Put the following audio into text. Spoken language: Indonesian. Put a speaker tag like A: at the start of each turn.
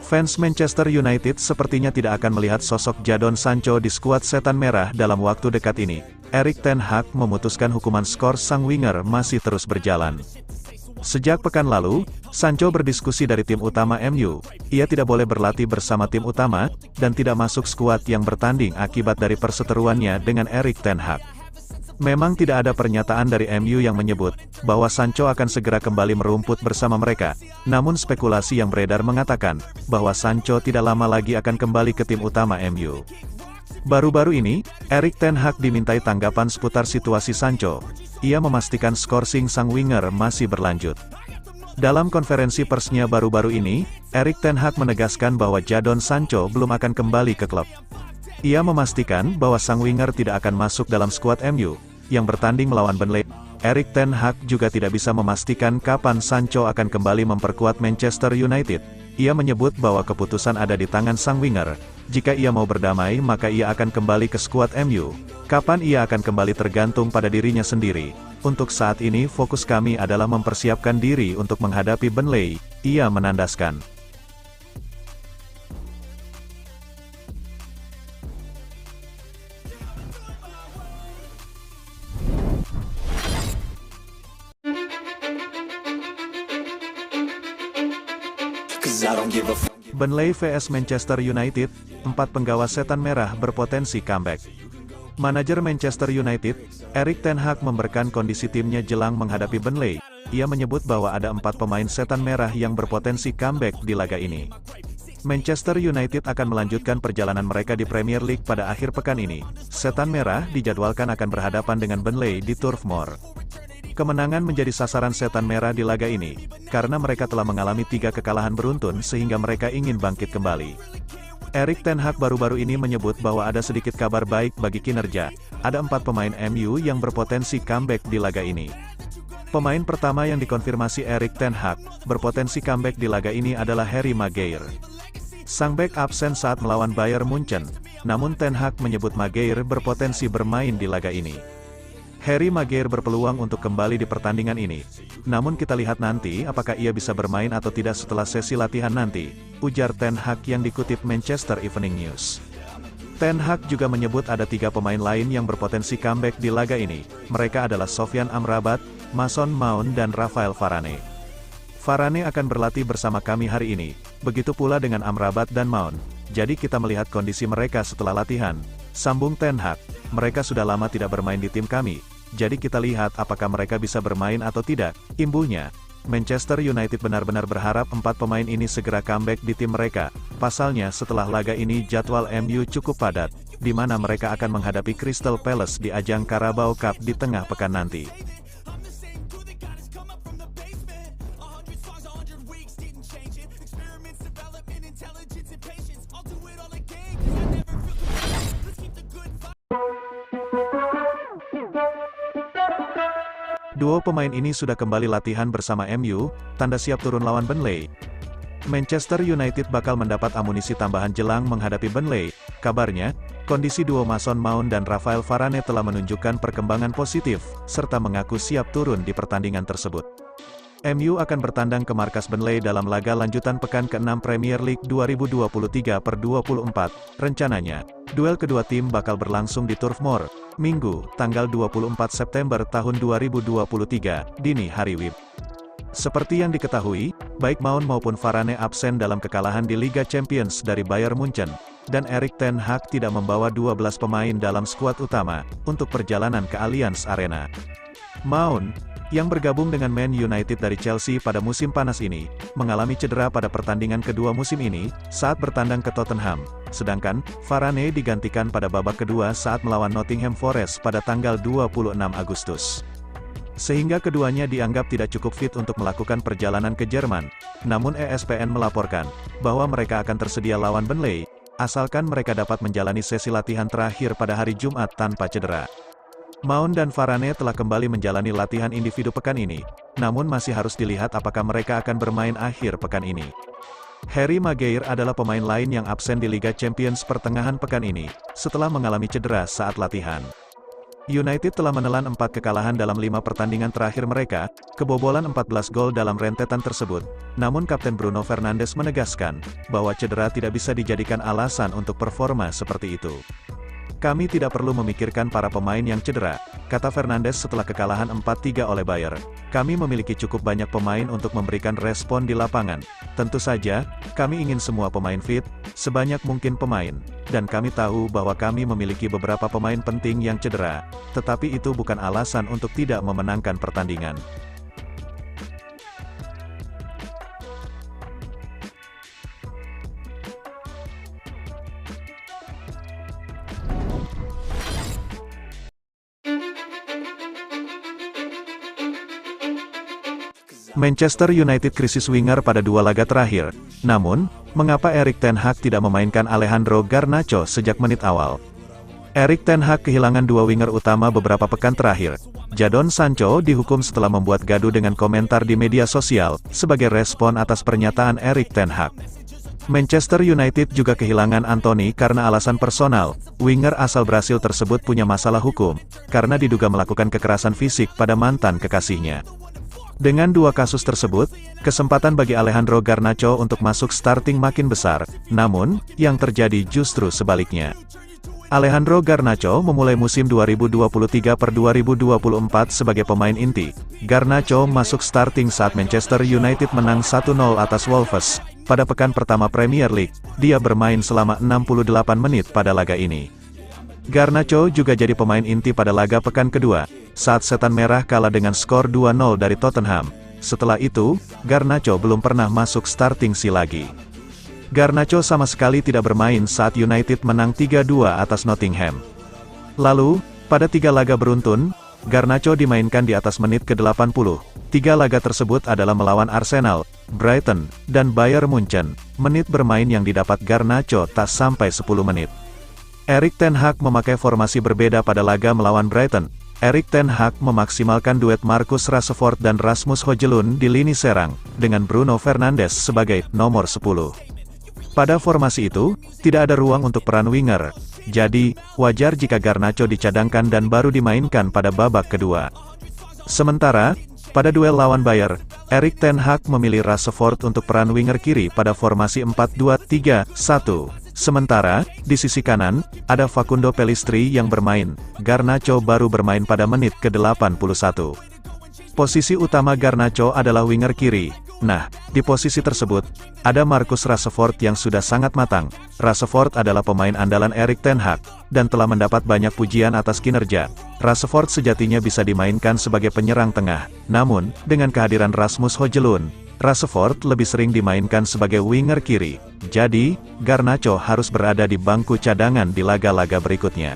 A: Fans Manchester United sepertinya tidak akan melihat sosok Jadon Sancho di skuad Setan Merah dalam waktu dekat ini. Erik ten Hag memutuskan hukuman skor sang winger masih terus berjalan. Sejak pekan lalu, Sancho berdiskusi dari tim utama MU. Ia tidak boleh berlatih bersama tim utama, dan tidak masuk skuad yang bertanding akibat dari perseteruannya dengan Erik ten Hag. Memang tidak ada pernyataan dari MU yang menyebut bahwa Sancho akan segera kembali merumput bersama mereka. Namun spekulasi yang beredar mengatakan bahwa Sancho tidak lama lagi akan kembali ke tim utama MU. Baru-baru ini, Erik ten Hag dimintai tanggapan seputar situasi Sancho. Ia memastikan skorsing sang winger masih berlanjut. Dalam konferensi persnya baru-baru ini, Erik ten Hag menegaskan bahwa Jadon Sancho belum akan kembali ke klub. Ia memastikan bahwa sang winger tidak akan masuk dalam skuad MU yang bertanding melawan Burnley. Erik ten Hag juga tidak bisa memastikan kapan Sancho akan kembali memperkuat Manchester United. Ia menyebut bahwa keputusan ada di tangan sang winger. Jika ia mau berdamai maka ia akan kembali ke skuad MU. Kapan ia akan kembali tergantung pada dirinya sendiri. Untuk saat ini fokus kami adalah mempersiapkan diri untuk menghadapi Burnley, ia menandaskan. Burnley vs Manchester United, 4 penggawa Setan Merah berpotensi comeback. Manajer Manchester United, Erik ten Hag memberkan kondisi timnya jelang menghadapi Burnley. Ia menyebut bahwa ada 4 pemain Setan Merah yang berpotensi comeback di laga ini. Manchester United akan melanjutkan perjalanan mereka di Premier League pada akhir pekan ini. Setan Merah dijadwalkan akan berhadapan dengan Burnley di Turf Moor. Kemenangan menjadi sasaran Setan Merah di laga ini, karena mereka telah mengalami 3 kekalahan beruntun sehingga mereka ingin bangkit kembali. Erik ten Hag baru-baru ini menyebut bahwa ada sedikit kabar baik bagi kinerja. Ada 4 pemain MU yang berpotensi comeback di laga ini. Pemain pertama yang dikonfirmasi Erik ten Hag berpotensi comeback di laga ini adalah Harry Maguire. Sang bek absen saat melawan Bayern Munchen, namun ten Hag menyebut Maguire berpotensi bermain di laga ini. Harry Maguire berpeluang untuk kembali di pertandingan ini. Namun kita lihat nanti apakah ia bisa bermain atau tidak setelah sesi latihan nanti, ujar ten Hag yang dikutip Manchester Evening News. Ten Hag juga menyebut ada 3 pemain lain yang berpotensi comeback di laga ini. Mereka adalah Sofyan Amrabat, Mason Mount dan Rafael Varane. Varane akan berlatih bersama kami hari ini, begitu pula dengan Amrabat dan Mount. Jadi kita melihat kondisi mereka setelah latihan, sambung ten Hag. Mereka sudah lama tidak bermain di tim kami, jadi kita lihat apakah mereka bisa bermain atau tidak, imbuhnya. Manchester United benar-benar berharap 4 pemain ini segera comeback di tim mereka. Pasalnya setelah laga ini jadwal MU cukup padat, di mana mereka akan menghadapi Crystal Palace di ajang Carabao Cup di tengah pekan nanti. Duo pemain ini sudah kembali latihan bersama MU, tanda siap turun lawan Burnley. Manchester United bakal mendapat amunisi tambahan jelang menghadapi Burnley. Kabarnya, kondisi duo Mason Mount dan Rafael Varane telah menunjukkan perkembangan positif, serta mengaku siap turun di pertandingan tersebut. MU akan bertandang ke markas Burnley dalam laga lanjutan pekan ke-6 Premier League 2023/24. Rencananya, duel kedua tim bakal berlangsung di Turf Moor, Minggu, tanggal 24 September tahun 2023, dini hari WIB. Seperti yang diketahui, baik Mount maupun Varane absen dalam kekalahan di Liga Champions dari Bayern Munchen, dan Erik ten Hag tidak membawa 12 pemain dalam skuad utama untuk perjalanan ke Allianz Arena. Mount, yang bergabung dengan Man United dari Chelsea pada musim panas ini, mengalami cedera pada pertandingan kedua musim ini, saat bertandang ke Tottenham. Sedangkan, Varane digantikan pada babak kedua saat melawan Nottingham Forest pada tanggal 26 Agustus. Sehingga keduanya dianggap tidak cukup fit untuk melakukan perjalanan ke Jerman. Namun ESPN melaporkan, bahwa mereka akan tersedia lawan Burnley, asalkan mereka dapat menjalani sesi latihan terakhir pada hari Jumat tanpa cedera. Mount dan Varane telah kembali menjalani latihan individu pekan ini, namun masih harus dilihat apakah mereka akan bermain akhir pekan ini. Harry Maguire adalah pemain lain yang absen di Liga Champions pertengahan pekan ini, setelah mengalami cedera saat latihan. United telah menelan 4 kekalahan dalam 5 pertandingan terakhir mereka, kebobolan 14 gol dalam rentetan tersebut. Namun Kapten Bruno Fernandes menegaskan, bahwa cedera tidak bisa dijadikan alasan untuk performa seperti itu. Kami tidak perlu memikirkan para pemain yang cedera, kata Fernandes setelah kekalahan 4-3 oleh Bayern. Kami memiliki cukup banyak pemain untuk memberikan respon di lapangan. Tentu saja, kami ingin semua pemain fit, sebanyak mungkin pemain. Dan kami tahu bahwa kami memiliki beberapa pemain penting yang cedera, tetapi itu bukan alasan untuk tidak memenangkan pertandingan. Manchester United krisis winger pada 2 laga terakhir. Namun, mengapa Erik ten Hag tidak memainkan Alejandro Garnacho sejak menit awal? Erik ten Hag kehilangan 2 winger utama beberapa pekan terakhir. Jadon Sancho dihukum setelah membuat gaduh dengan komentar di media sosial, sebagai respon atas pernyataan Erik ten Hag. Manchester United juga kehilangan Anthony karena alasan personal. Winger asal Brasil tersebut punya masalah hukum, karena diduga melakukan kekerasan fisik pada mantan kekasihnya. Dengan 2 kasus tersebut, kesempatan bagi Alejandro Garnacho untuk masuk starting makin besar, namun, yang terjadi justru sebaliknya. Alejandro Garnacho memulai musim 2023/2024 sebagai pemain inti. Garnacho masuk starting saat Manchester United menang 1-0 atas Wolves. Pada pekan pertama Premier League, dia bermain selama 68 menit pada laga ini. Garnacho juga jadi pemain inti pada laga pekan kedua, saat Setan Merah kalah dengan skor 2-0 dari Tottenham. Setelah itu, Garnacho belum pernah masuk starting lagi. Garnacho sama sekali tidak bermain saat United menang 3-2 atas Nottingham. Lalu, pada 3 laga beruntun, Garnacho dimainkan di atas menit ke-80. 3 laga tersebut adalah melawan Arsenal, Brighton, dan Bayern Munchen. Menit bermain yang didapat Garnacho tak sampai 10 menit. Erik ten Hag memakai formasi berbeda pada laga melawan Brighton. Erik ten Hag memaksimalkan duet Marcus Rashford dan Rasmus Højlund di lini serang, dengan Bruno Fernandes sebagai nomor 10. Pada formasi itu, tidak ada ruang untuk peran winger. Jadi, wajar jika Garnacho dicadangkan dan baru dimainkan pada babak kedua. Sementara, pada duel lawan Bayern, Erik ten Hag memilih Rashford untuk peran winger kiri pada formasi 4-2-3-1. Sementara, di sisi kanan, ada Facundo Pellistri yang bermain. Garnacho baru bermain pada menit ke-81. Posisi utama Garnacho adalah winger kiri. Nah, di posisi tersebut, ada Marcus Rashford yang sudah sangat matang. Rashford adalah pemain andalan Erik ten Hag, dan telah mendapat banyak pujian atas kinerja. Rashford sejatinya bisa dimainkan sebagai penyerang tengah. Namun, dengan kehadiran Rasmus Højlund, Rashford lebih sering dimainkan sebagai winger kiri. Jadi, Garnacho harus berada di bangku cadangan di laga-laga berikutnya.